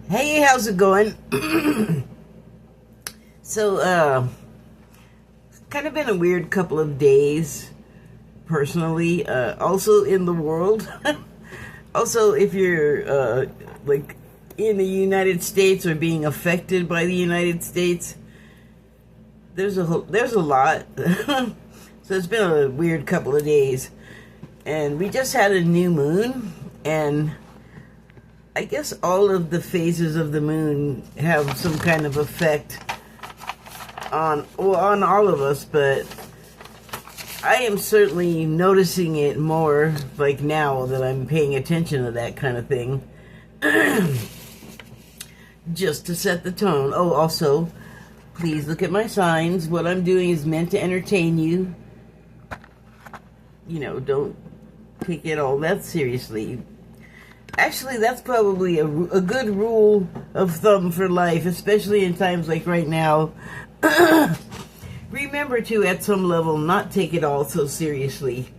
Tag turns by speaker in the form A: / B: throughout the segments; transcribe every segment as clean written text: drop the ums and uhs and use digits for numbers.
A: Hey, how's it going? It's kind of been a weird couple of days, personally. Also in the world. Also, if you're, like, in the United States or being affected by the United States, there's a lot. So it's been a weird couple of days. And we just had a new moon, and I guess all of the phases of the moon have some kind of effect on all of us, but I am certainly noticing it more like now that I'm paying attention to that kind of thing. Just to set the tone. Oh, also, please look at my signs. What I'm doing is meant to entertain you. You know, don't take it all that seriously. Actually, that's probably a good rule of thumb for life, especially in times like right now. Remember to, at some level, not take it all so seriously.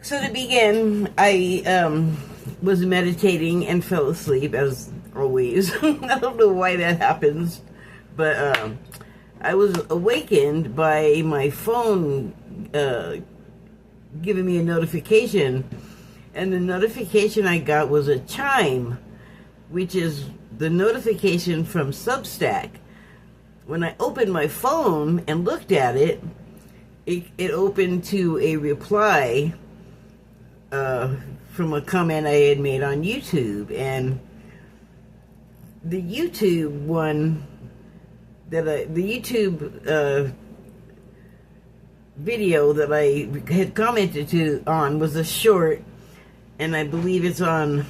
A: So to begin, I was meditating and fell asleep, as always. I don't know why that happens, but I was awakened by my phone giving me a notification. And the notification I got was a chime, which is the notification from Substack. When I opened my phone and looked at it, it opened to a reply from a comment I had made on YouTube. And the YouTube one, the YouTube video that I had commented on was a short. And I believe it's on,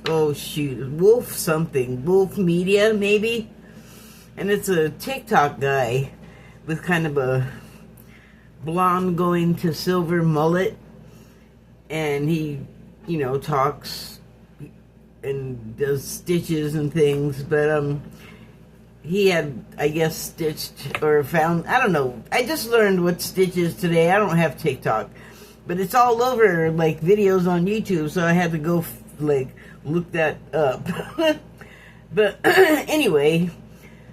A: oh shoot, Wolf Media, maybe? And it's a TikTok guy with kind of a blonde going to silver mullet. And he, you know, talks and does stitches and things. But he had, I guess, stitched or found, I don't know. I just learned what stitch is today. I don't have TikTok. But it's all over, like, videos on YouTube, so I had to go, like, look that up. But anyway,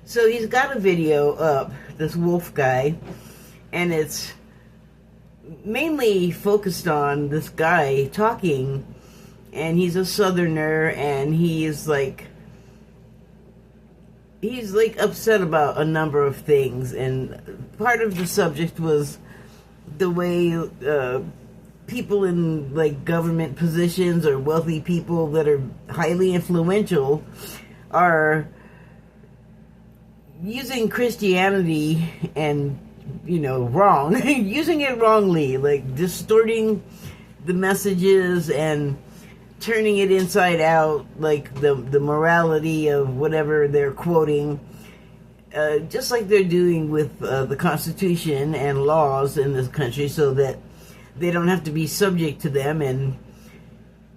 A: so he's got a video up, this wolf guy, and it's mainly focused on this guy talking, and he's a southerner, and he's upset about a number of things, and part of the subject was the way people in like government positions or wealthy people that are highly influential are using Christianity and, you know, wrong, using it wrongly, like distorting the messages and turning it inside out, like the morality of whatever they're quoting. Just like they're doing with the Constitution and laws in this country, so that they don't have to be subject to them.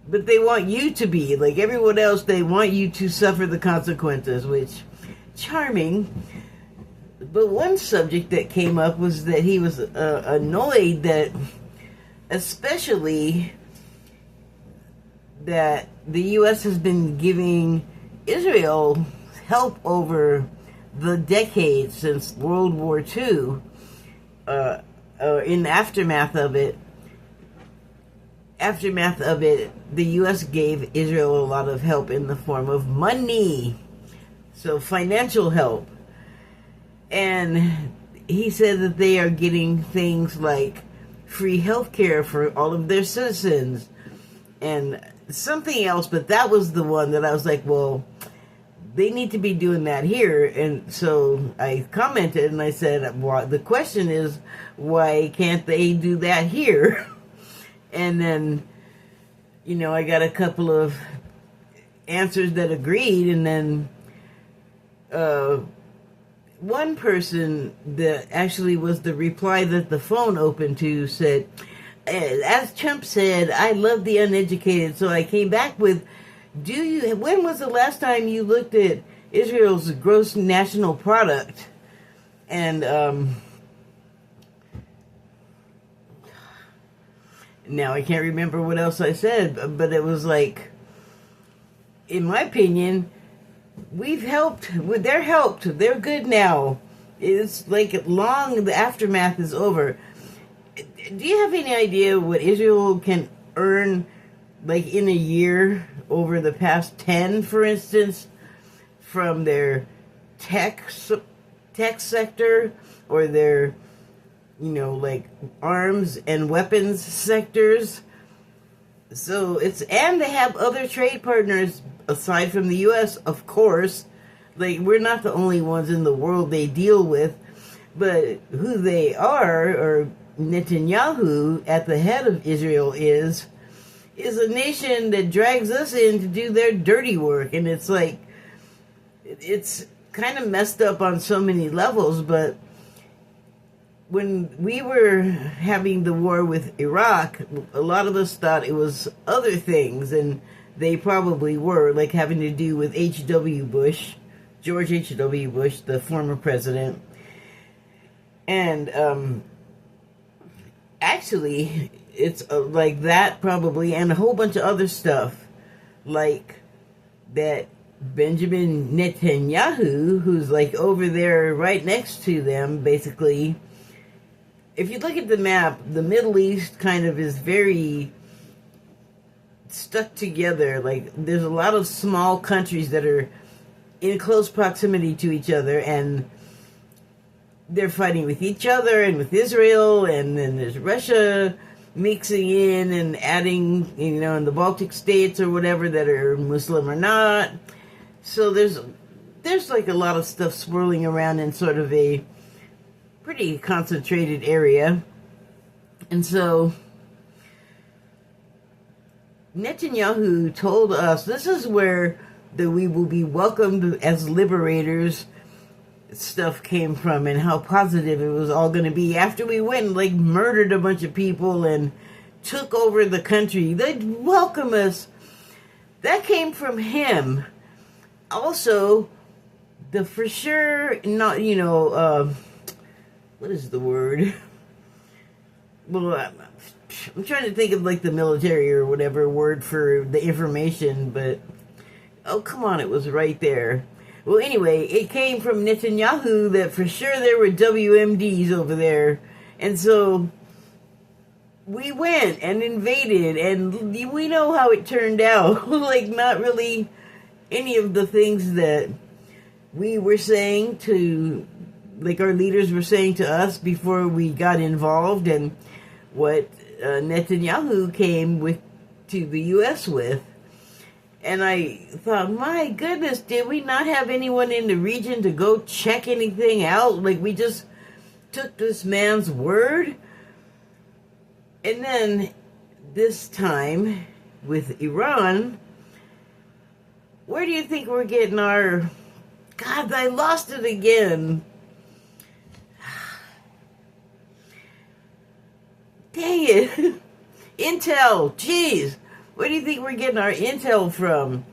A: But they want you to be, like everyone else, they want you to suffer the consequences, which, charming. But one subject that came up was that he was annoyed that, especially, that the U.S. has been giving Israel help over the decades since World War II, in the aftermath of it, the U.S. gave Israel a lot of help in the form of money, so financial help. And he said that they are getting things like free health care for all of their citizens, and something else, but that was the one that I was like, well, they need to be doing that here. And so I commented and I said, well, the question is, why can't they do that here? And then, you know, I got a couple of answers that agreed. And then one person that actually was the reply that the phone opened to said, as Trump said, I love the uneducated. So I came back with, when was the last time you looked at Israel's gross national product? And now I can't remember what else I said, but it was like, in my opinion, we've helped. They're helped. They're good now. It's like long the aftermath is over. Do you have any idea what Israel can earn, like in a year, over the past 10, for instance, from their tech sector, or their, like arms and weapons sectors? So and they have other trade partners aside from the U.S., of course. Like, we're not the only ones in the world they deal with, but who they are, or Netanyahu at the head of Israel is a nation that drags us in to do their dirty work. And it's like, it's kind of messed up on so many levels. But when we were having the war with Iraq, a lot of us thought it was other things, and they probably were, like having to do with H.W. Bush, George H.W. Bush, the former president. And actually, it's like that probably, and a whole bunch of other stuff, like that Benjamin Netanyahu, who's like over there right next to them, basically. If you look at the map, the Middle East kind of is very stuck together. Like, there's a lot of small countries that are in close proximity to each other, and they're fighting with each other and with Israel, and then there's Russia mixing in and adding, in the Baltic states or whatever that are Muslim or not. So there's like a lot of stuff swirling around in sort of a pretty concentrated area. And so Netanyahu told us this is where the "we will be welcomed as liberators" stuff came from, and how positive it was all going to be after we went and like murdered a bunch of people and took over the country. They'd welcome us. That came from him. Also, the for sure not, what is the word? Well, I'm trying to think of like the military or whatever word for the information, but oh, come on, it was right there. Well, anyway, it came from Netanyahu that for sure there were WMDs over there. And so we went and invaded, and we know how it turned out. Like, not really any of the things that we were saying to, like our leaders were saying to us before we got involved, and what Netanyahu came to the U.S. with. And I thought, my goodness, did we not have anyone in the region to go check anything out? Like, we just took this man's word? And then this time with Iran, where do you think we're getting our... God, I lost it again. Dang it. Intel, jeez. Where do you think we're getting our intel from?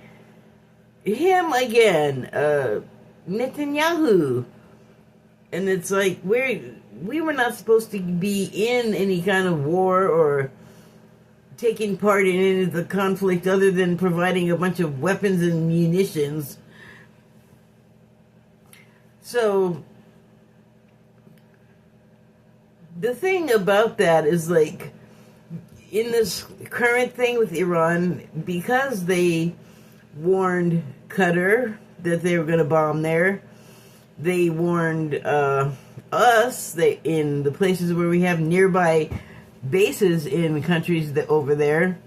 A: Him again, Netanyahu. And it's like, we were not supposed to be in any kind of war or taking part in any of the conflict other than providing a bunch of weapons and munitions. So, the thing about that is, like, in this current thing with Iran, because they warned Qatar that they were going to bomb there, they warned us that in the places where we have nearby bases in countries that over there,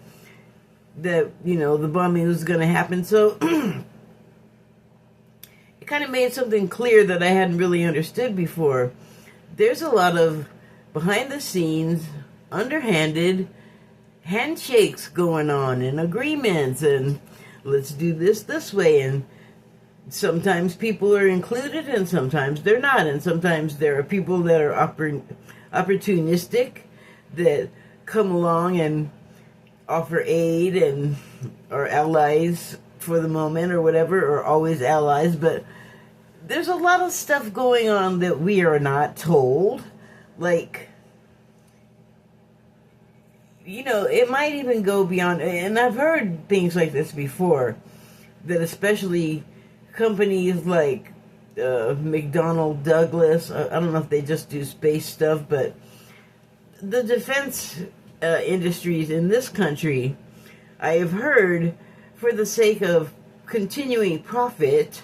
A: that, the bombing was going to happen. So it kind of made something clear that I hadn't really understood before. There's a lot of behind the scenes, underhanded handshakes going on, and agreements, and let's do this way, and sometimes people are included and sometimes they're not, and sometimes there are people that are opportunistic that come along and offer aid and are allies for the moment or whatever, or always allies. But there's a lot of stuff going on that we are not told. Like, it might even go beyond, and I've heard things like this before, that especially companies like McDonnell Douglas. I don't know if they just do space stuff, but the defense industries in this country, I have heard, for the sake of continuing profit,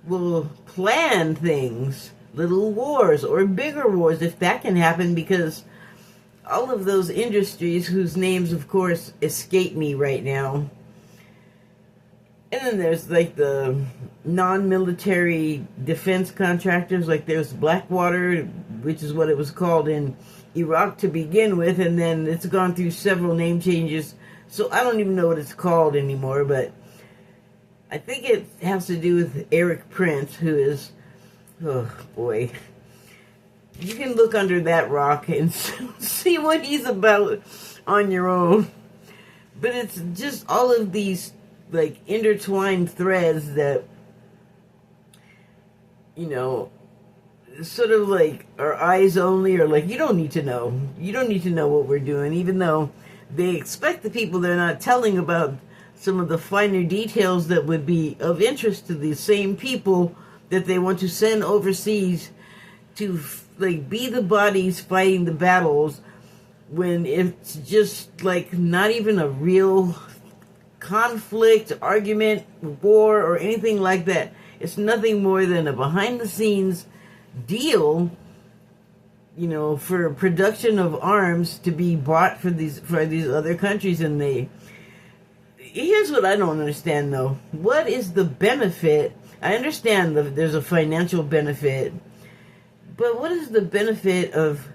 A: will plan things, little wars or bigger wars, if that can happen, because all of those industries, whose names, of course, escape me right now. And then there's like the non-military defense contractors, like there's Blackwater, which is what it was called in Iraq to begin with, and then it's gone through several name changes, so I don't even know what it's called anymore, but I think it has to do with Eric Prince, who is, oh boy, you can look under that rock and see what he's about on your own. But it's just all of these like intertwined threads that, you know, sort of like are eyes only, or like, you don't need to know. You don't need to know what we're doing, even though they expect the people they're not telling about some of the finer details that would be of interest to the same people that they want to send overseas to like be the bodies fighting the battles, when it's just like not even a real conflict, argument, war, or anything like that. It's nothing more than a behind the scenes deal, you know, for production of arms to be bought for these other countries. And here's what I don't understand though. What is the benefit? I understand that there's a financial benefit, but what is the benefit of,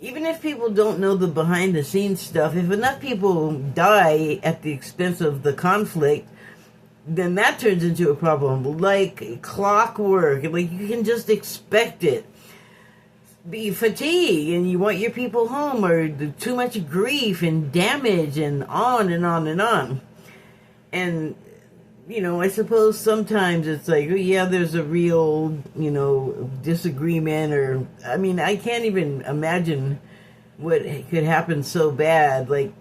A: even if people don't know the behind the scenes stuff, if enough people die at the expense of the conflict, then that turns into a problem. Like clockwork, like you can just expect it. Be fatigue, and you want your people home, or too much grief and damage, and on and on and on. And, you know, I suppose sometimes it's like, oh yeah, there's a real, you know, disagreement, or, I mean, I can't even imagine what could happen so bad, like,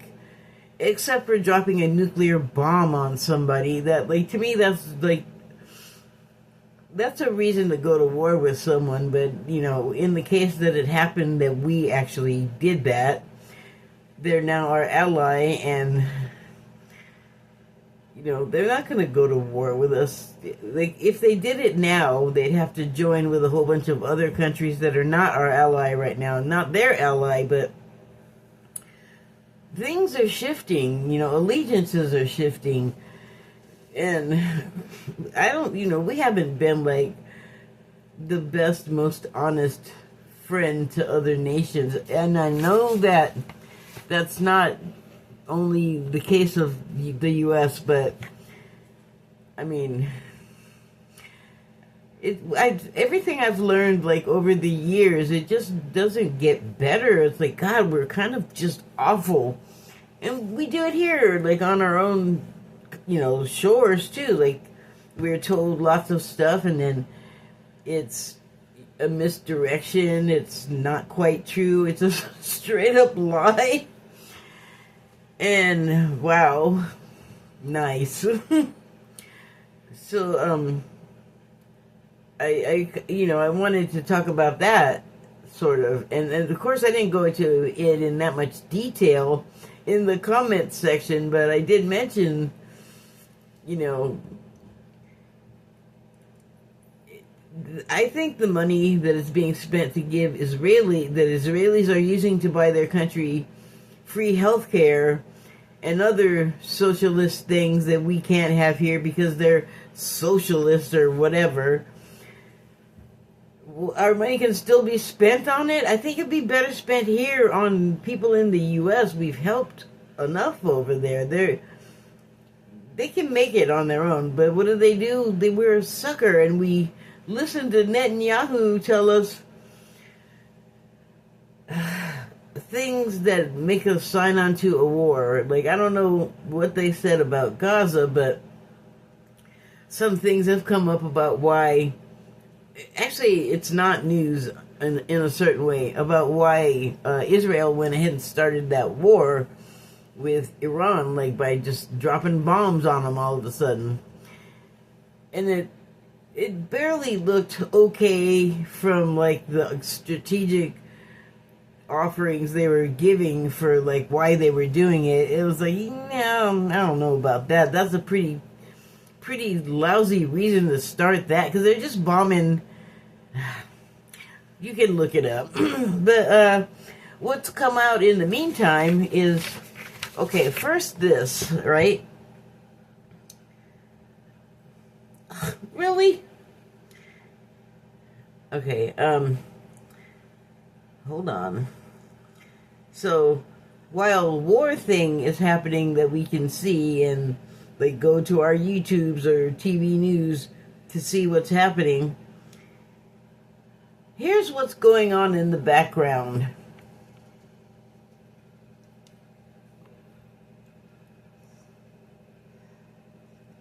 A: except for dropping a nuclear bomb on somebody. That, like, to me, that's like, that's a reason to go to war with someone. But, you know, in the case that it happened that we actually did that, they're now our ally, and, you know, they're not going to go to war with us. Like, if they did it now, they'd have to join with a whole bunch of other countries that are not our ally right now. Not their ally, but things are shifting. You know, allegiances are shifting. And I don't, you know, we haven't been like the best, most honest friend to other nations. And I know that that's not only the case of the U.S., but I mean, everything I've learned like over the years, it just doesn't get better. It's like, God, we're kind of just awful, and we do it here, like on our own, you know, shores too. Like, we're told lots of stuff, and then it's a misdirection. It's not quite true. It's a straight up lie. And wow, nice. So I you know, I wanted to talk about that sort of, and of course I didn't go into it in that much detail in the comment section, but I did mention, you know, I think the money that is being spent to give Israelis are using to buy their country free health care and other socialist things that we can't have here because they're socialists or whatever. Our money can still be spent on it. I think it'd be better spent here on people in the U.S. We've helped enough over there. They can make it on their own, but what do? We're a sucker, and we listen to Netanyahu tell us things that make us sign on to a war. Like, I don't know what they said about Gaza, but some things have come up about why, actually it's not news in a certain way, about why Israel went ahead and started that war with Iran, like by just dropping bombs on them all of a sudden. and it barely looked okay from like the strategic offerings they were giving for like why they were doing it. It was like, no, I don't know about that. That's a pretty lousy reason to start that, because they're just bombing. You can look it up. But what's come out in the meantime is, okay, first this, right? Really? Okay, hold on. So, while war thing is happening that we can see, and like go to our YouTubes or TV news to see what's happening, here's what's going on in the background.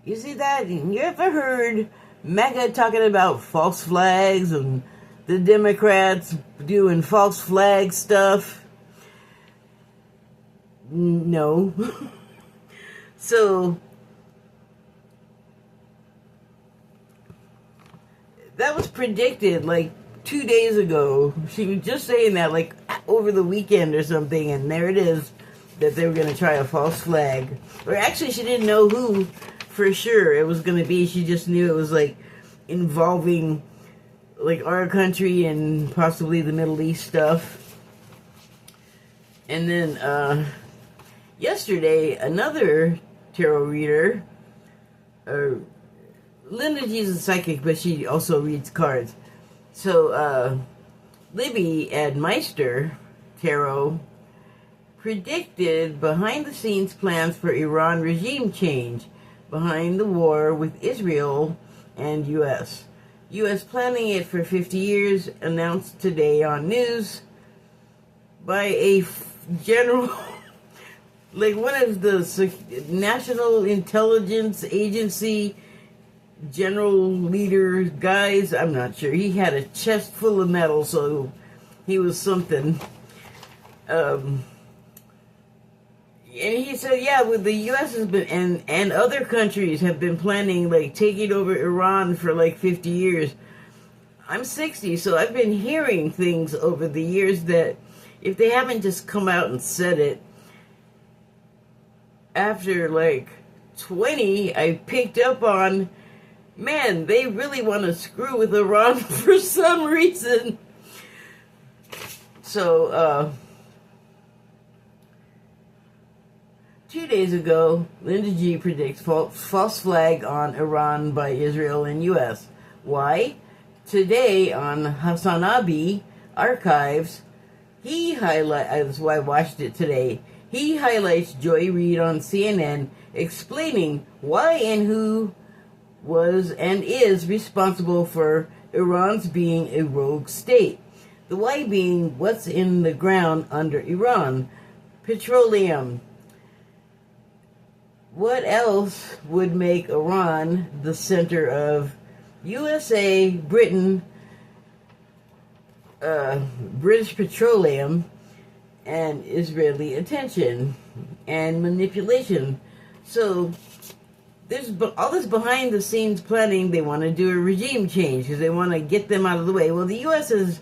A: You see that? You ever heard MAGA talking about false flags and the Democrats doing false flag stuff? No. So, that was predicted like 2 days ago. She was just saying that like over the weekend or something, and there it is, that they were going to try a false flag. Or actually, she didn't know who for sure it was going to be. She just knew it was like involving like our country and possibly the Middle East stuff. And then yesterday, another tarot reader, Linda G's a psychic, but she also reads cards. So Libby at Meister Tarot predicted behind-the-scenes plans for Iran regime change behind the war with Israel and U.S. U.S. planning it for 50 years, announced today on news by a general, like one of the National Intelligence Agency general leader guys. I'm not sure. He had a chest full of metal, so he was something. And he said, yeah, with the U.S. has been, and other countries have been planning, like, taking over Iran for, like, 50 years. I'm 60, so I've been hearing things over the years that if they haven't just come out and said it, after, like, 20, I picked up on, man, they really want to screw with Iran for some reason. So, 2 days ago, Linda G predicts false flag on Iran by Israel and U.S. Why? Today on Hasanabi Archives, that's why I watched it today, he highlights Joy Reid on CNN explaining why and who was and is responsible for Iran's being a rogue state. The why being what's in the ground under Iran. Petroleum. What else would make Iran the center of USA, Britain, British petroleum, and Israeli attention and manipulation? So there's all this behind the scenes planning. They want to do a regime change because they want to get them out of the way. Well, the U.S. has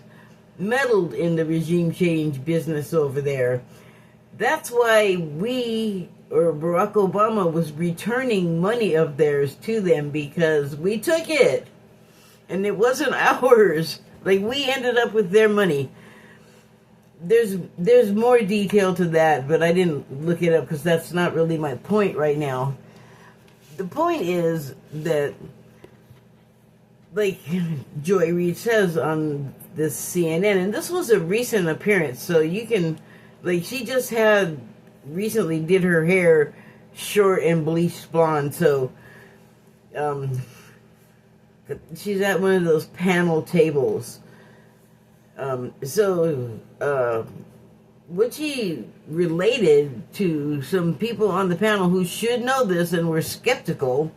A: meddled in the regime change business over there. That's why Barack Obama was returning money of theirs to them, because we took it and it wasn't ours. Like, we ended up with their money. There's more detail to that, but I didn't look it up because that's not really my point right now. The point is that, like Joy Reid says on this CNN, and this was a recent appearance, so you can, like, she just recently did her hair short and bleached blonde, so she's at one of those panel tables. What she related to some people on the panel who should know this and were skeptical.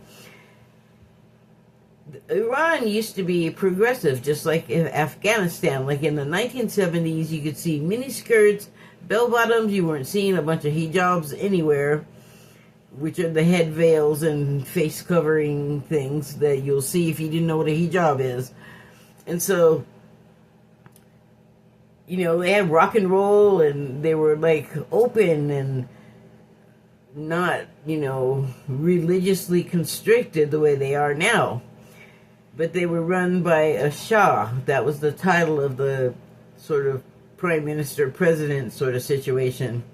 A: Iran used to be progressive, just like Afghanistan. Like in the 1970s, you could see mini skirts, bell bottoms. You weren't seeing a bunch of hijabs anywhere. which are the head veils and face covering things that you'll see if you didn't know what a hijab is. And so, you know, they had rock and roll, and they were like open and not, you know, religiously constricted the way they are now. But they were run by a Shah. That was the title of the sort of prime minister, president sort of situation.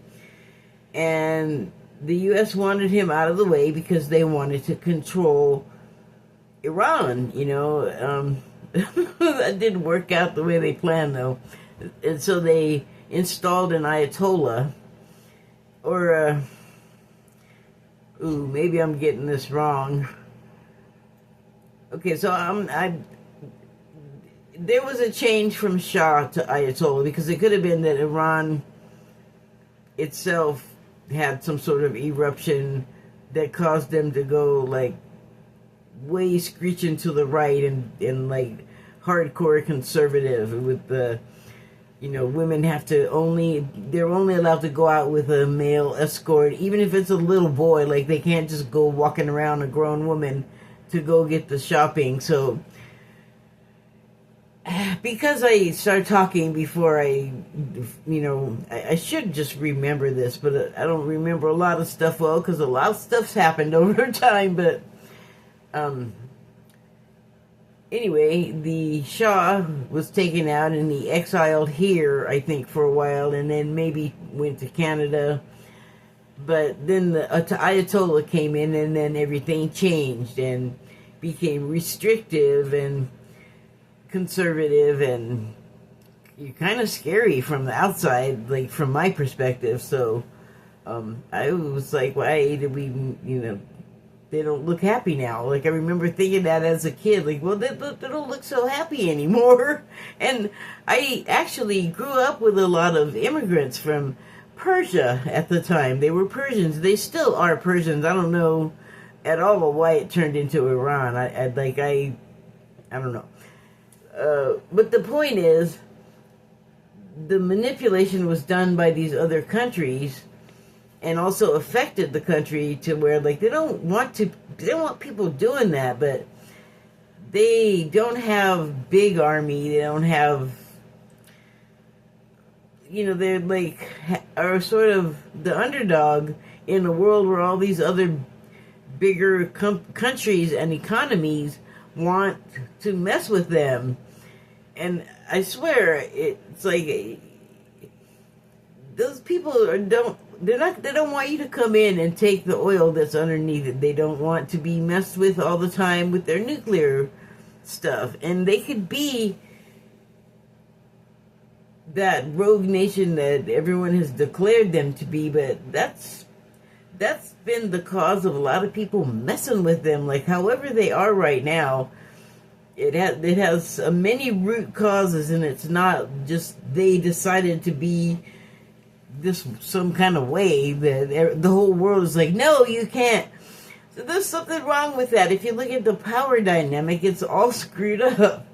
A: And the U.S. wanted him out of the way because they wanted to control Iran, you know. That didn't work out the way they planned, though. And so they installed an Ayatollah, or, ooh, maybe I'm getting this wrong. Okay, so there was a change from Shah to Ayatollah, because it could have been that Iran itself had some sort of eruption that caused them to go like way screeching to the right and like hardcore conservative with the, you know, women they're only allowed to go out with a male escort, even if it's a little boy. Like, they can't just go walking around a grown woman to go get the shopping. So because I started talking before I should just remember this, but I don't remember a lot of stuff well, because a lot of stuff's happened over time. But anyway, the Shah was taken out, and he exiled here, I think, for a while, and then maybe went to Canada. But then the Ayatollah came in, and then everything changed and became restrictive and conservative, and kind of scary from the outside, like from my perspective. So I was like, why did we, you know, they don't look happy now. Like, I remember thinking that as a kid, like, well, they don't look so happy anymore. And I actually grew up with a lot of immigrants from Persia at the time. They were Persians. They still are Persians. I don't know at all why it turned into Iran. I don't know. But the point is, the manipulation was done by these other countries, and also affected the country to where, like, they don't want people doing that, but they don't have big army. They don't have, you know, they're like, are sort of the underdog in a world where all these other bigger countries and economies want to mess with them. And I swear, it's like, those people they don't want you to come in and take the oil that's underneath it. They don't want to be messed with all the time with their nuclear stuff. And they could be that rogue nation that everyone has declared them to be, but that's been the cause of a lot of people messing with them. Like, however they are right now, it has many root causes, and it's not just they decided to be this some kind of way that the whole world is like, no, you can't. So there's something wrong with that. If you look at the power dynamic, it's all screwed up.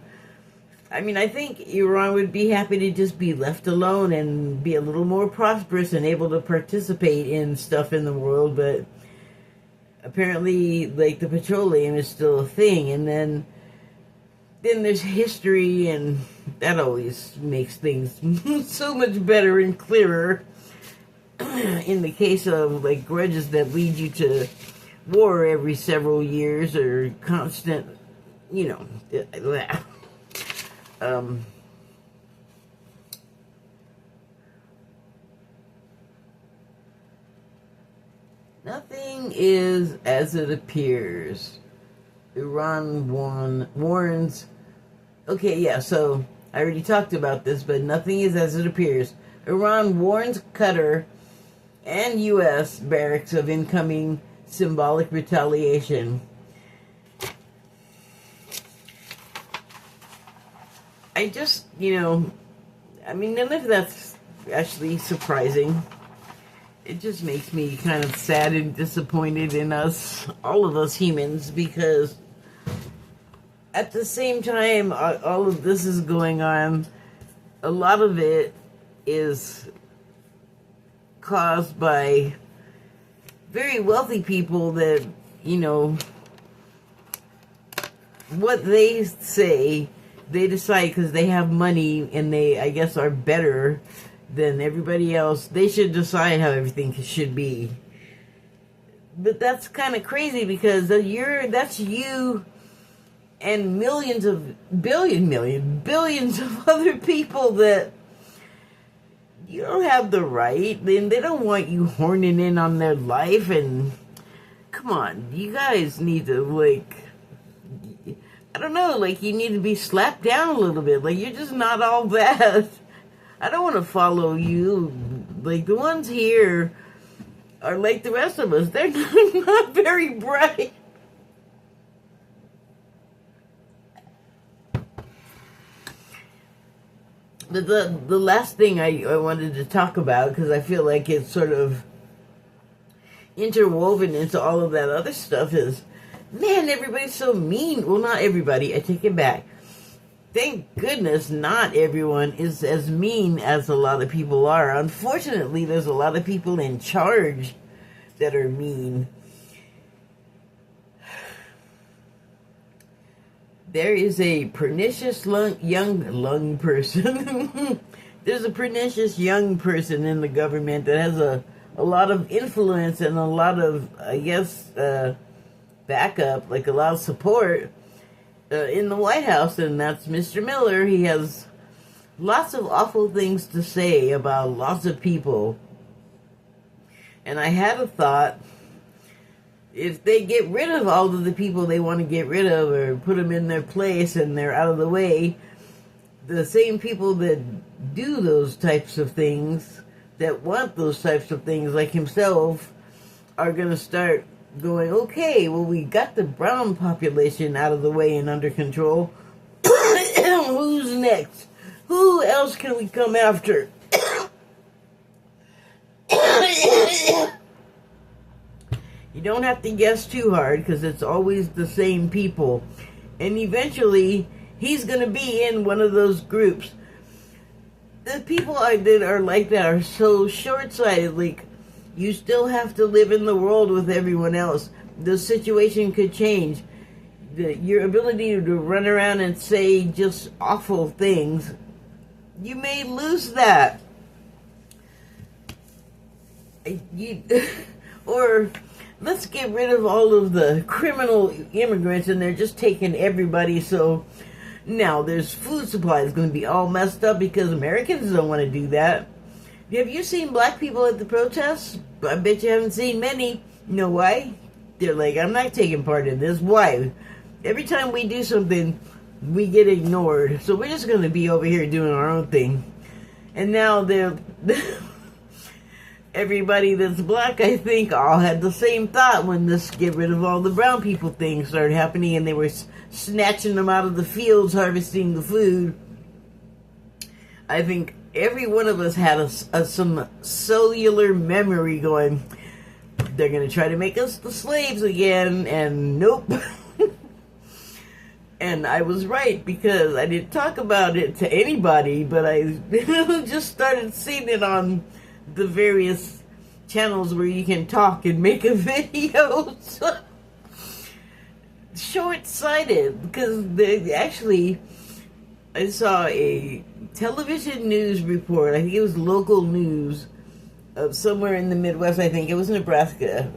A: I mean, I think Iran would be happy to just be left alone and be a little more prosperous and able to participate in stuff in the world, but apparently, like, the petroleum is still a thing. And then there's history, and that always makes things so much better and clearer. In the case of, like, grudges that lead you to war every several years, or constant, you know, nothing is as it appears. Iran warns. Okay, yeah, so I already talked about this, but nothing is as it appears. Iran warns Qatar and U.S. barracks of incoming symbolic retaliation. I just, you know, I mean, none of that's actually surprising. It just makes me kind of sad and disappointed in us, all of us humans, because at the same time all of this is going on, a lot of it is caused by very wealthy people that, you know, what they say, they decide because they have money and they, I guess, are better than everybody else. They should decide how everything should be. But that's kind of crazy because that's you and millions of billions of other people that you don't have the right. Then they don't want you horning in on their life. And come on, you guys need to, like, I don't know, like, you need to be slapped down a little bit. Like, you're just not all that. I don't want to follow you. Like, the ones here are like the rest of us. They're not very bright. But the last thing I wanted to talk about, because I feel like it's sort of interwoven into all of that other stuff, is, man, everybody's so mean. Well, not everybody. I take it back. Thank goodness not everyone is as mean as a lot of people are. Unfortunately, there's a lot of people in charge that are mean. There is a pernicious young person. There's a pernicious young person in the government that has a lot of influence and a lot of, I guess, backup, like a lot of support in the White House, and that's Mr. Miller. He has lots of awful things to say about lots of people. And I had a thought, if they get rid of all of the people they want to get rid of or put them in their place and they're out of the way, the same people that do those types of things, that want those types of things like himself, are going to start going, okay, well, we got the brown population out of the way and under control. Who's next? Who else can we come after? You don't have to guess too hard because it's always the same people. And eventually, he's going to be in one of those groups. The people that are like that are so short-sighted. Like, you still have to live in the world with everyone else. The situation could change. Your ability to run around and say just awful things, you may lose that. Or let's get rid of all of the criminal immigrants and they're just taking everybody, so now there's food supply is going to be all messed up because Americans don't want to do that. Have you seen black people at the protests? I bet you haven't seen many. You know why? They're like, I'm not taking part in this. Why? Every time we do something, we get ignored. So we're just going to be over here doing our own thing. And now they're... Everybody that's black, I think, all had the same thought when this get rid of all the brown people thing started happening, and they were snatching them out of the fields, harvesting the food. I think every one of us had some cellular memory going, they're going to try to make us the slaves again, and nope. And I was right, because I didn't talk about it to anybody, but I just started seeing it on the various channels where you can talk and make a video. Short-sighted, because I saw a television news report, I think it was local news, of somewhere in the Midwest. I think it was Nebraska,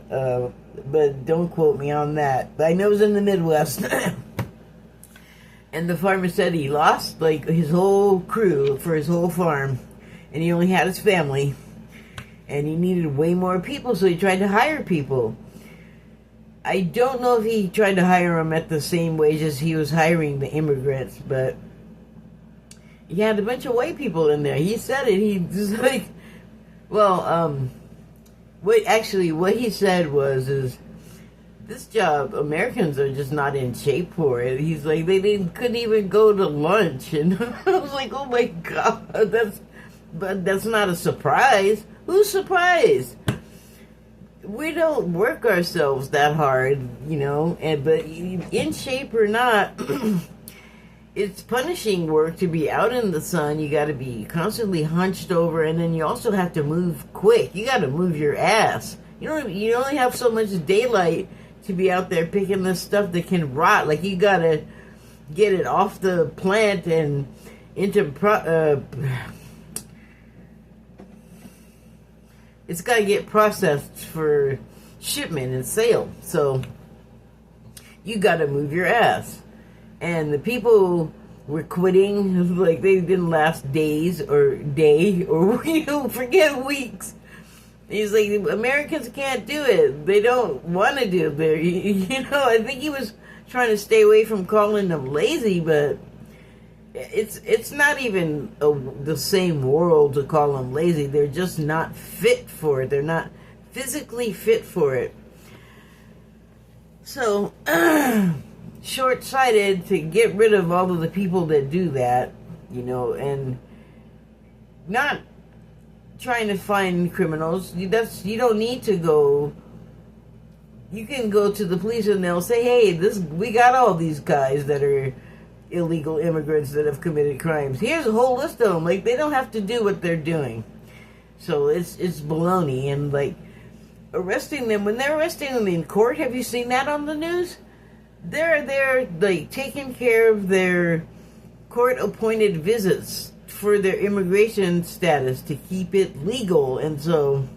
A: but don't quote me on that. But I know it was in the Midwest. And the farmer said he lost, like, his whole crew for his whole farm, and he only had his family. And he needed way more people, so he tried to hire people. I don't know if he tried to hire them at the same wages he was hiring the immigrants, but he had a bunch of white people in there. He said it. He was like, well, what he said is this job, Americans are just not in shape for it. He's like, couldn't even go to lunch. And I was like, oh my God, that's not a surprise. Who's surprised? We don't work ourselves that hard, you know, but in shape or not, it's punishing work to be out in the sun. You got to be constantly hunched over, and then you also have to move quick. You got to move your ass. you only have so much daylight to be out there picking this stuff that can rot. Like, you gotta get it off the plant and into it's gotta get processed for shipment and sale. So you gotta move your ass. And the people were quitting, like, they didn't last days or forget weeks. He's like, Americans can't do it. They don't want to do it. I think he was trying to stay away from calling them lazy, but it's not even the same world to call them lazy. They're just not fit for it. They're not physically fit for it. So, short-sighted to get rid of all of the people that do that, and not trying to find criminals. You don't need to go. You can go to the police and they'll say, hey, we got all these guys that are illegal immigrants that have committed crimes. Here's a whole list of them. Like, they don't have to do what they're doing. So it's baloney. And, like, arresting them, when they're arresting them in court, have you seen that on the news? They're like, taking care of their court-appointed visits for their immigration status to keep it legal. And so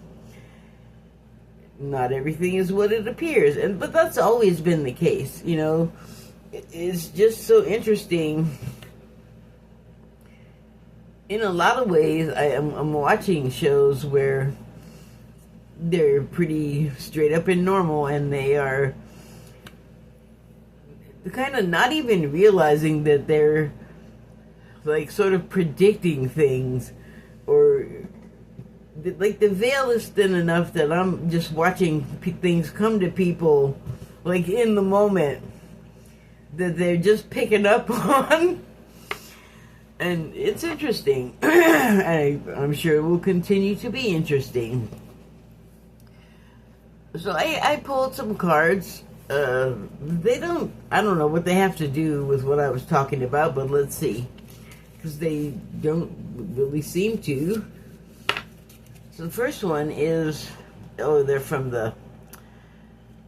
A: not everything is what it appears, but that's always been the case. It's just so interesting. In a lot of ways, I'm watching shows where they're pretty straight up and normal, and they are kind of not even realizing that they're, like, sort of predicting things, or like, the veil is thin enough that I'm just watching things come to people, like, in the moment, that they're just picking up on. And it's interesting. I'm sure it will continue to be interesting. So I pulled some cards. I don't know what they have to do with what I was talking about, but let's see. Because they don't really seem to. So the first one is, they're from the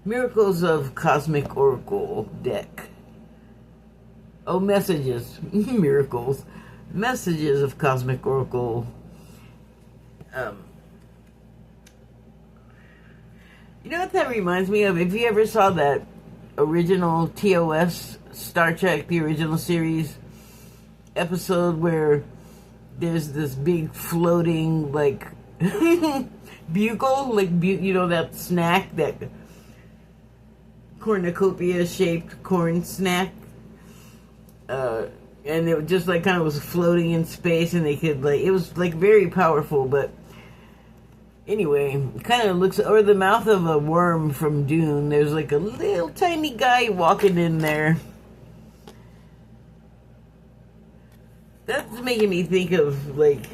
A: Miracles of Cosmic Oracle deck. Messages. Miracles. Messages of Cosmic Oracle. You know what that reminds me of? If you ever saw that original TOS Star Trek, the original series episode where there's this big floating, like, bugle, like, that snack, that cornucopia-shaped corn snack, and it just, like, kind of was floating in space, and they could, like, it was, like, very powerful. But anyway, kind of looks, or the mouth of a worm from Dune. There's, like, a little tiny guy walking in there. That's making me think of, like,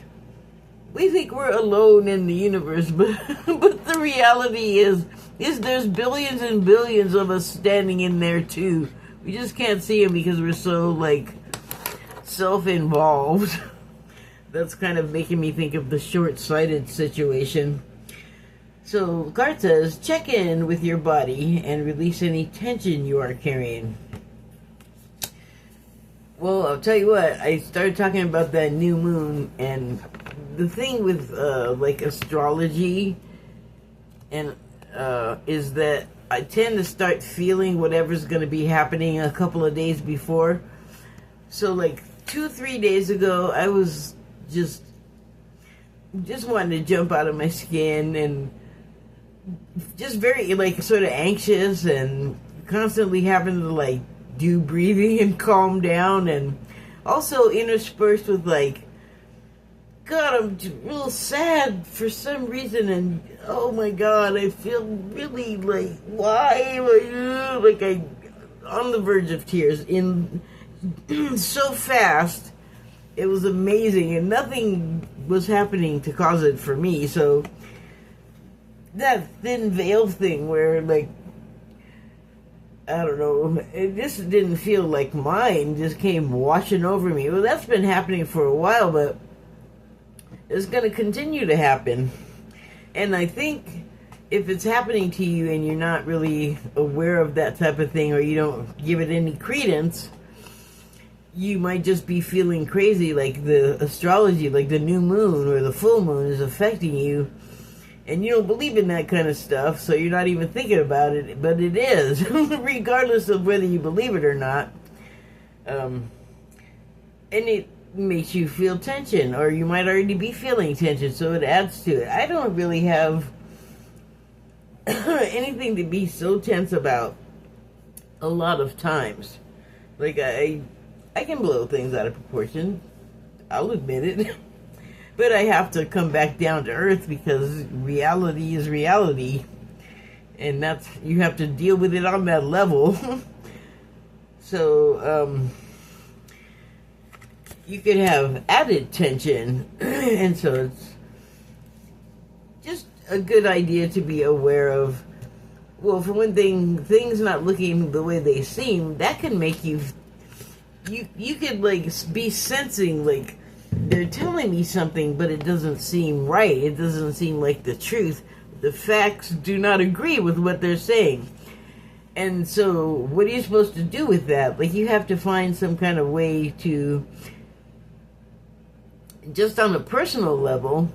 A: we think we're alone in the universe, but the reality is there's billions and billions of us standing in there too. We just can't see them because we're so, like, self-involved. That's kind of making me think of the short-sighted situation. So, the card says, check in with your body and release any tension you are carrying. Well, I'll tell you what, I started talking about that new moon, and the thing with, like, astrology and is that I tend to start feeling whatever's going to be happening a couple of days before. So, like, 2-3 days ago, I was just wanting to jump out of my skin, and just very, like, sort of anxious, and constantly having to, like, do breathing and calm down, and also interspersed with, like, God, I'm real sad for some reason, and oh my God, I feel really, like, why? Like, on the verge of tears, in so fast. It was amazing, and nothing was happening to cause it for me. So that thin veil thing where, like, I don't know, it just didn't feel like mine, just came washing over me. Well, that's been happening for a while, but it's going to continue to happen. And I think if it's happening to you and you're not really aware of that type of thing, or you don't give it any credence, you might just be feeling crazy, like the astrology, like the new moon or the full moon is affecting you, and you don't believe in that kind of stuff, so you're not even thinking about it, but it is, regardless of whether you believe it or not. And it makes you feel tension, or you might already be feeling tension, so it adds to it. I don't really have anything to be so tense about a lot of times. Like, I can blow things out of proportion, I'll admit it, but I have to come back down to earth, because reality is reality, and that's, you have to deal with it on that level. So, you could have added tension, and so it's just a good idea to be aware of. Well, for one thing, things not looking the way they seem, that can make you could, like, be sensing, like, they're telling me something, but it doesn't seem right. It doesn't seem like the truth. The facts do not agree with what they're saying. And so, what are you supposed to do with that? Like, you have to find some kind of way to, just on a personal level,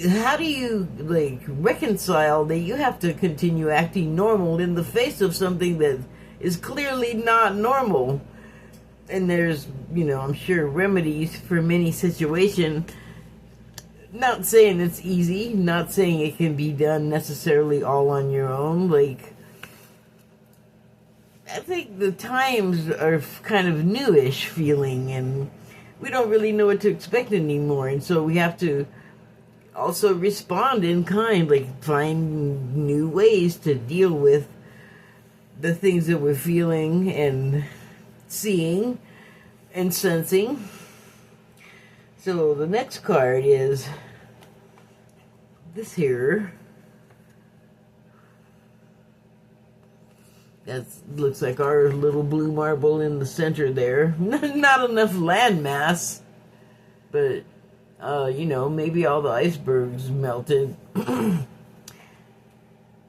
A: how do you, like, reconcile that you have to continue acting normal in the face of something that is clearly not normal? And there's, I'm sure, remedies for many situations. Not saying it's easy, not saying it can be done necessarily all on your own. Like, I think the times are kind of newish feeling, and we don't really know what to expect anymore, and so we have to also respond in kind, like find new ways to deal with the things that we're feeling and seeing and sensing. So the next card is this here. That looks like our little blue marble in the center there. Not enough land mass, but maybe all the icebergs melted.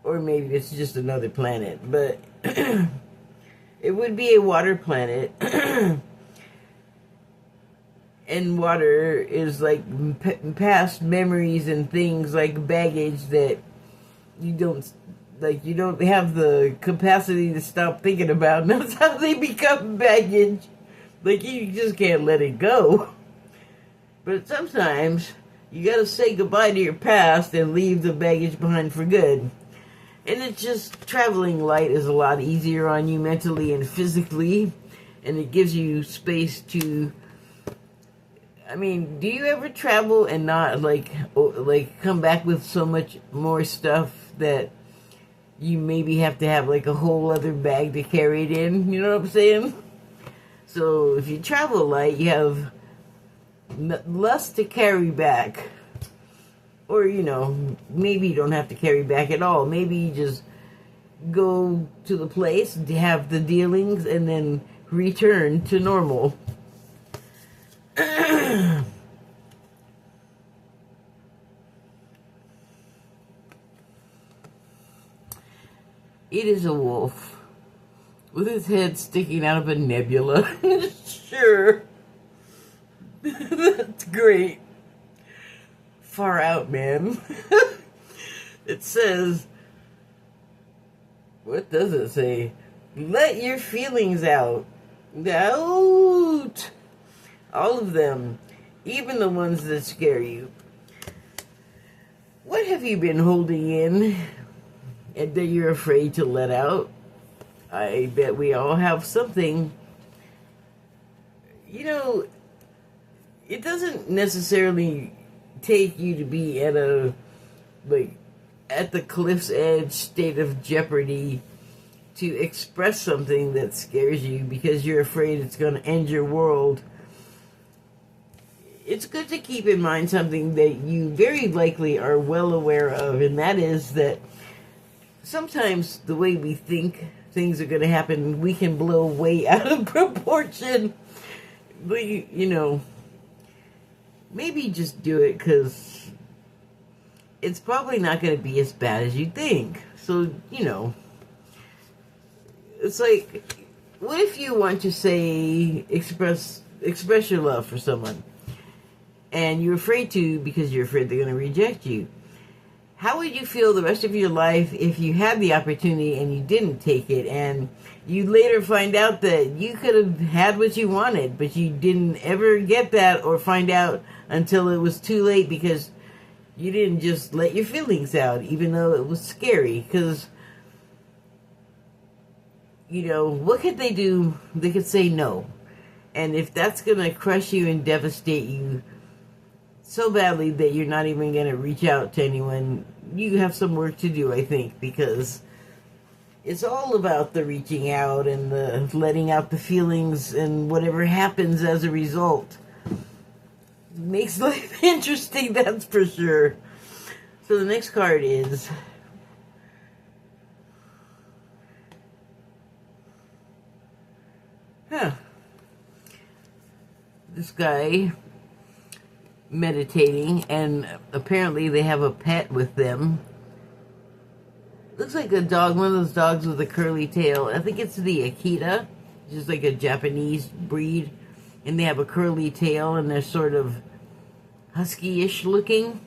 A: Or maybe it's just another planet, but it would be a water planet. And water is like past memories and things, like baggage that you don't have the capacity to stop thinking about. And that's how they become baggage. Like, you just can't let it go. But sometimes you gotta say goodbye to your past and leave the baggage behind for good. And it's just, traveling light is a lot easier on you mentally and physically, and it gives you space to, do you ever travel and not like come back with so much more stuff that you maybe have to have like a whole other bag to carry it in? You know what I'm saying? So if you travel light, you have less to carry back. Or, maybe you don't have to carry back at all. Maybe you just go to the place, have the dealings, and then return to normal. It is a wolf with his head sticking out of a nebula. Sure. That's great. Far out, man. It says, what does it say? Let your feelings out. Out. All of them. Even the ones that scare you. What have you been holding in and that you're afraid to let out? I bet we all have something. It doesn't necessarily take you to be at the cliff's edge state of jeopardy to express something that scares you because you're afraid it's going to end your world. It's good to keep in mind something that you very likely are well aware of, and that is that sometimes the way we think things are going to happen, we can blow way out of proportion. But, maybe just do it because it's probably not going to be as bad as you think. So, you know, it's like, what if you want to say, express your love for someone, and you're afraid to because you're afraid they're going to reject you? How would you feel the rest of your life if you had the opportunity and you didn't take it, and you later find out that you could have had what you wanted, but you didn't ever get that or find out until it was too late because you didn't just let your feelings out, even though it was scary? Because, you know, what could they do? They could say no. And if that's going to crush you and devastate you so badly that you're not even going to reach out to anyone, you have some work to do, I think, because it's all about the reaching out and the letting out the feelings, and whatever happens as a result makes life interesting, that's for sure. So the next card is this guy meditating, and apparently they have a pet with them. Looks like a dog, one of those dogs with a curly tail. I think it's the Akita, just like a Japanese breed, and they have a curly tail, and they're sort of husky-ish looking.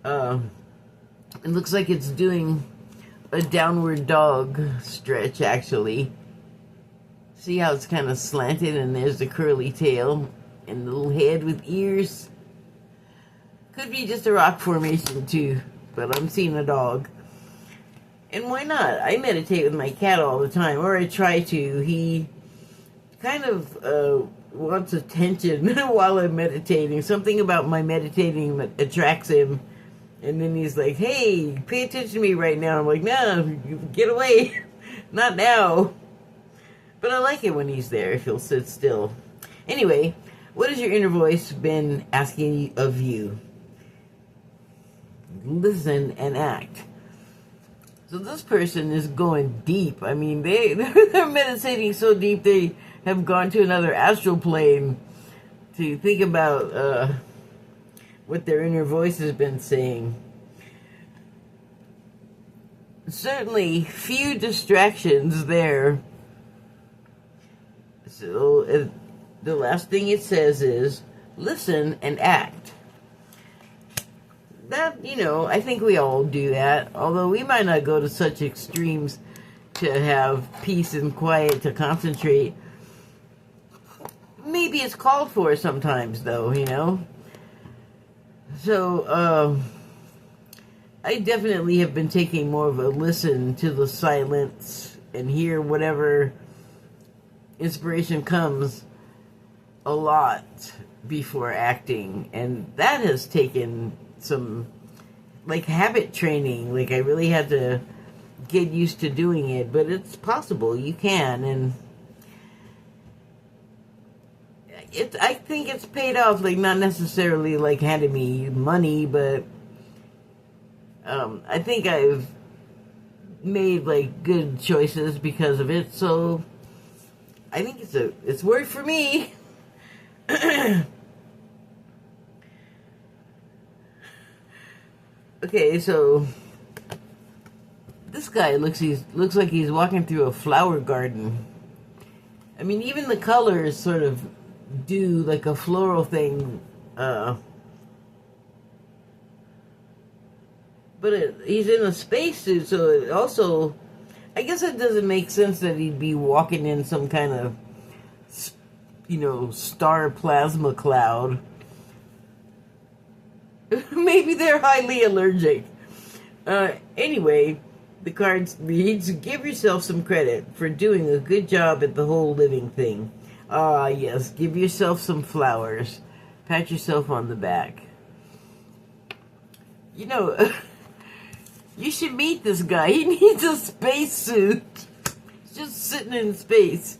A: It looks like it's doing a downward dog stretch, actually. See how it's kind of slanted, and there's the curly tail and the little head with ears. Could be just a rock formation too, but I'm seeing a dog. And why not? I meditate with my cat all the time, or I try to. He kind of wants attention while I'm meditating. Something about my meditating attracts him. And then he's like, hey, pay attention to me right now. I'm like, no, get away. Not now. But I like it when he's there, if he'll sit still. Anyway, what has your inner voice been asking of you? Listen and act. So this person is going deep. I mean, they're meditating so deep they have gone to another astral plane to think about what their inner voice has been saying. Certainly few distractions there. So the last thing it says is listen and act. That, you know, I think we all do that, although we might not go to such extremes to have peace and quiet to concentrate. Maybe it's called for sometimes, though, you know. So, I definitely have been taking more of a listen to the silence and hear whatever inspiration comes a lot before acting. And that has taken some, like, habit training. Like, I really had to get used to doing it, but it's possible. You can, and I think it's paid off, like, not necessarily, like, handing me money, but I think I've made, like, good choices because of it, so I think it's worked for me. Okay, so this guy looks like he's walking through a flower garden. I mean, even the colors sort of do like a floral thing. But he's in a spacesuit, so it also, I guess it doesn't make sense that he'd be walking in some kind of, you know, star plasma cloud. Maybe they're highly allergic. Anyway, the card reads, give yourself some credit for doing a good job at the whole living thing. Ah, yes, give yourself some flowers. Pat yourself on the back. You know, you should meet this guy. He needs a spacesuit. He's just sitting in space.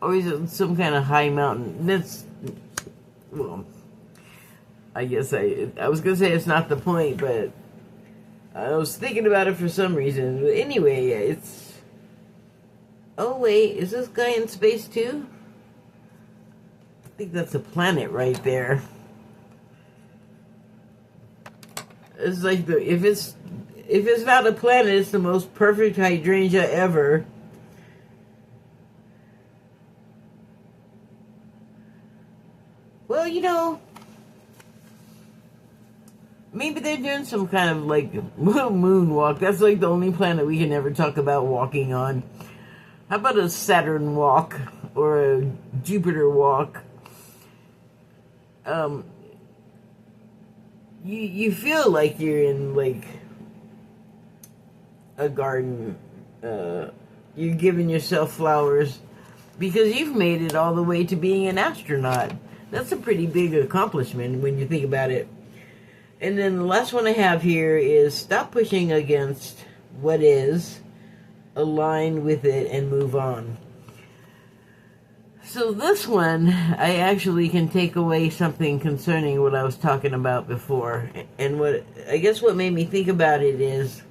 A: Or he's on some kind of high mountain. That's, well, I guess I was going to say it's not the point, but I was thinking about it for some reason. But anyway, it's... Oh, wait, is this guy in space too? I think that's a planet right there. It's like if it's not a planet, it's the most perfect hydrangea ever. Well, maybe they're doing some kind of like moonwalk. That's like the only planet we can ever talk about walking on. How about a Saturn walk or a Jupiter walk? You feel like you're in like a garden. You're giving yourself flowers because you've made it all the way to being an astronaut. That's a pretty big accomplishment when you think about it. And then the last one I have here is stop pushing against what is, align with it, and move on. So this one, I actually can take away something concerning what I was talking about before. And I guess what made me think about it is,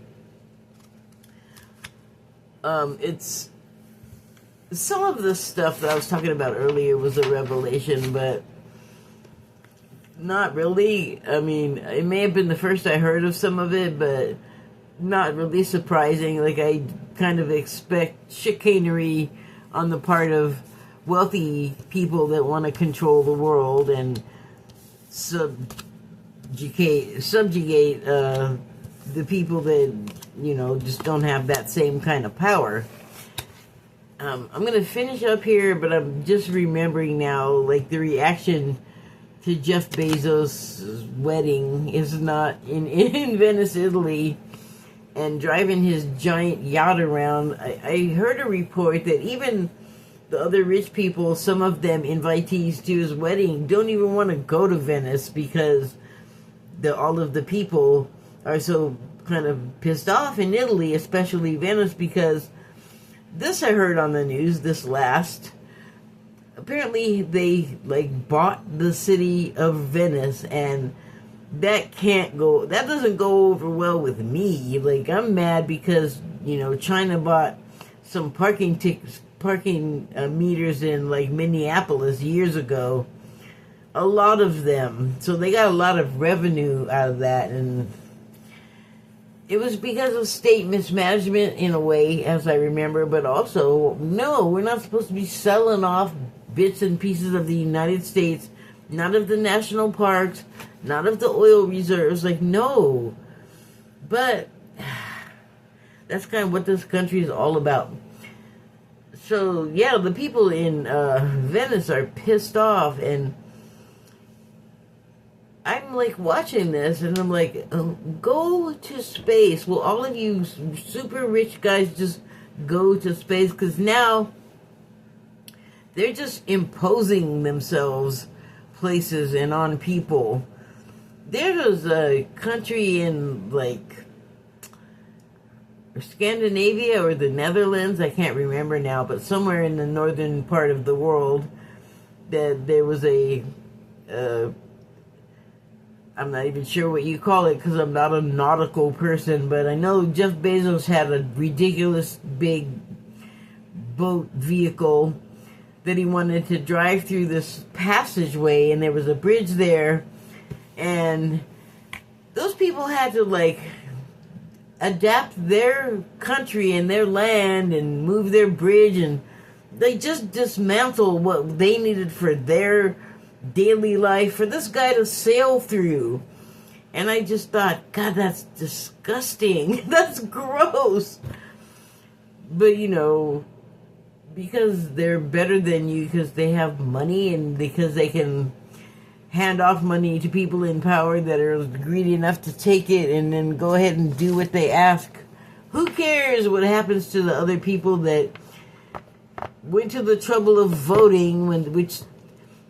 A: it's some of the stuff that I was talking about earlier was a revelation, but not really. I mean, it may have been the first I heard of some of it, but not really surprising. Like, I kind of expect chicanery on the part of wealthy people that want to control the world and subjugate the people that, just don't have that same kind of power. I'm going to finish up here, but I'm just remembering now, like, the reaction to Jeff Bezos' wedding is not in Venice, Italy, and driving his giant yacht around. I heard a report that even the other rich people, some of them invitees to his wedding, don't even want to go to Venice because all of the people are so kind of pissed off in Italy, especially Venice, because this I heard on the news, apparently they bought the city of Venice, and that doesn't go over well with me. Like, I'm mad because, China bought some parking meters in Minneapolis years ago. A lot of them. So they got a lot of revenue out of that, and it was because of state mismanagement in a way, as I remember, but also, no, we're not supposed to be selling off bits and pieces of the United States, not of the national parks, not of the oil reserves, no. But that's kind of what this country is all about. So, yeah, the people in Venice are pissed off, and I'm watching this, and I'm like, go to space. Will all of you super rich guys just go to space? Because now they're just imposing themselves places and on people. There was a country in Scandinavia or the Netherlands, I can't remember now, but somewhere in the northern part of the world, that there was I'm not even sure what you call it because I'm not a nautical person, but I know Jeff Bezos had a ridiculous big boat vehicle that he wanted to drive through this passageway, and there was a bridge there, and those people had to adapt their country and their land and move their bridge, and they just dismantled what they needed for their daily life for this guy to sail through. And I just thought, God, that's disgusting. That's gross. But because they're better than you, because they have money and because they can hand off money to people in power that are greedy enough to take it and then go ahead and do what they ask, who cares what happens to the other people that went to the trouble of voting, which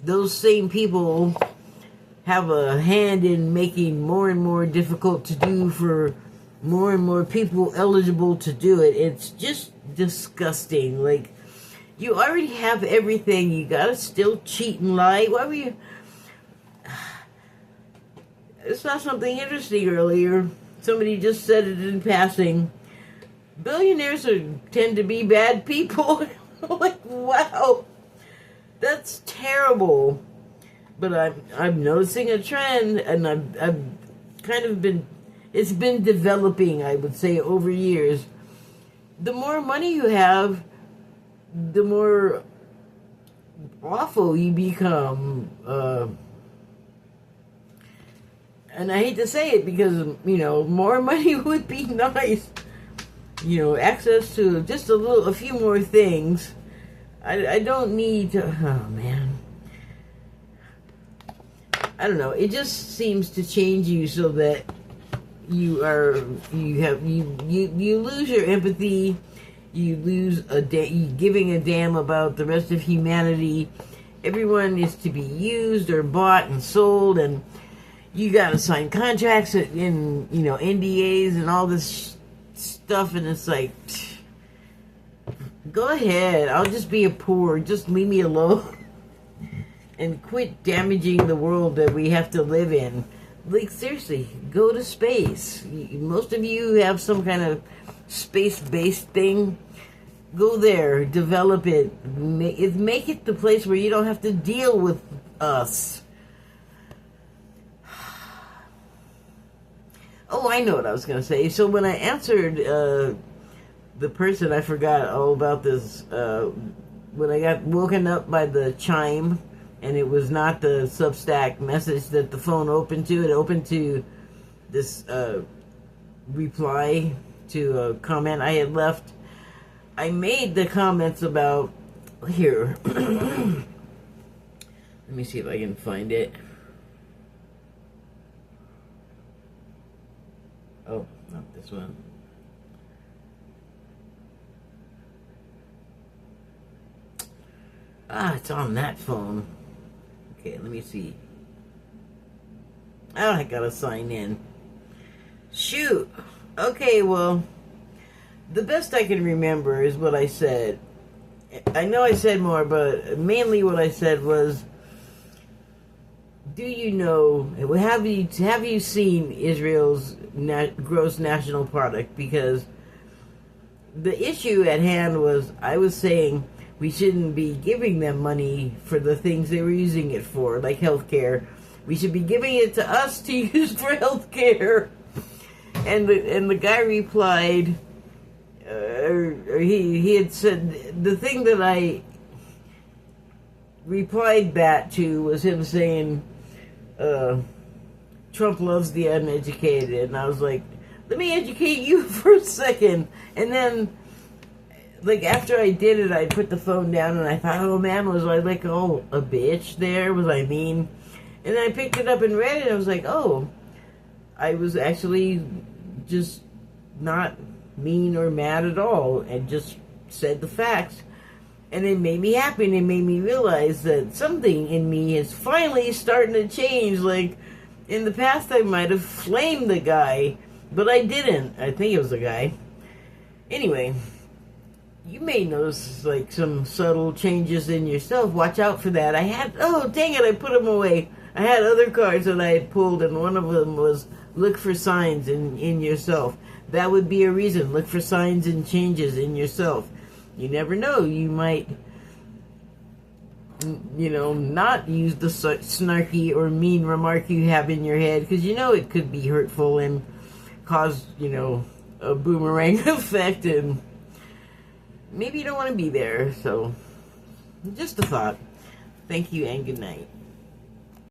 A: those same people have a hand in making more and more difficult to do for more and more people eligible to do it. It's just disgusting. You already have everything. You gotta still cheat and lie. Why were you... I saw something interesting earlier. Somebody just said it in passing. Billionaires tend to be bad people. Wow. That's terrible. But I'm noticing a trend, and I've kind of been It's been developing, I would say, over years. The more money you have, the more awful you become. And I hate to say it because, more money would be nice. Access to just a few more things. I don't need to, oh man. I don't know. It just seems to change you so that you lose your empathy. You lose giving a damn about the rest of humanity. Everyone is to be used or bought and sold, and you gotta sign contracts in NDAs and all this stuff, and it's like, go ahead. I'll just be a poor. Just leave me alone. And quit damaging the world that we have to live in. Like, seriously, go to space. Most of you have some kind of space-based thing. Go there, develop it. Make it the place where you don't have to deal with us. Oh, I know what I was going to say. So when I answered the person, I forgot all about this. When I got woken up by the chime, and it was not the Substack message that the phone opened to. It opened to this reply to a comment I had left. I made the comments about, here. Let me see if I can find it. Oh, not this one. Ah, it's on that phone. Okay, let me see. Oh, I gotta sign in. Shoot. Okay, well, the best I can remember is what I said. I know I said more, but mainly what I said was, do you know, have you seen Israel's gross national product? Because the issue at hand was, I was saying, we shouldn't be giving them money for the things they were using it for, like healthcare. We should be giving it to us to use for healthcare. And the guy replied, he had said, the thing that I replied back to was him saying, Trump loves the uneducated. And I was like, let me educate you for a second. And then, like, after I did it, I put the phone down and I thought, oh man, was I like, oh, a bitch there? Was I mean? And then I picked it up and read it and I was like, oh, I was actually just not mean or mad at all and just said the facts. And it made me happy and it made me realize that something in me is finally starting to change. Like, in the past I might have flamed the guy, but I didn't. I think it was a guy. Anyway, you may notice, like, some subtle changes in yourself. Watch out for that. Oh, dang it, I put them away. I had other cards that I had pulled, and one of them was look for signs in yourself. That would be a reason. Look for signs and changes in yourself. You never know. You might, not use the snarky or mean remark you have in your head, because it could be hurtful and cause, a boomerang effect, and maybe you don't want to be there. So, just a thought. Thank you and good night.